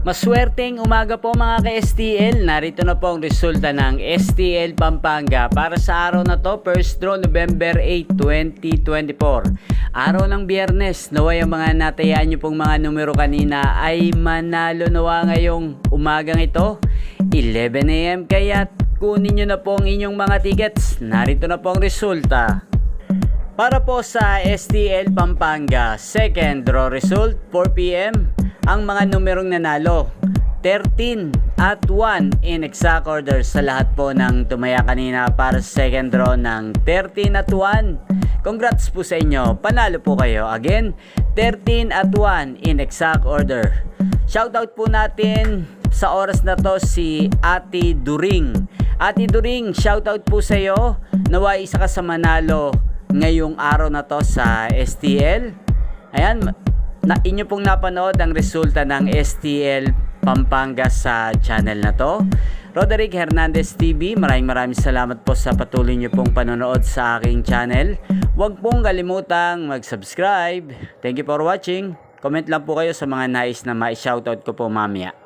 Maswerteng umaga po mga ka-STL. Narito na po ang resulta ng STL Pampanga para sa araw na to, first draw November 8, 2024. Araw ng Biyernes, naway ang mga natayaan nyo pong mga numero kanina ay manalo nawa ngayong umagang ito, 11 AM. Kaya't kunin nyo na po ang inyong mga tickets. Narito na po ang resulta. Para po sa STL Pampanga, second draw result, 4 PM. Ang mga numerong nanalo, 13 at 1 in exact order sa lahat po ng tumaya kanina para sa second draw ng 13 at 1. Congrats po sa inyo, panalo po kayo. Again, 13 at 1 in exact order. Shoutout po natin sa oras na to si Ate During. Ate During, shoutout po sa iyo. Naway isa ka sa manalo ngayong araw na to sa STL. Ayan, inyo pong napanood ang resulta ng STL Pampanga sa channel na to. Roderick Hernandez TV, maraming salamat po sa patuloy nyo pong panonood sa aking channel. Huwag pong kalimutang mag-subscribe. Thank you for watching. Comment lang po kayo sa mga nais na ma-shoutout ko po mamaya.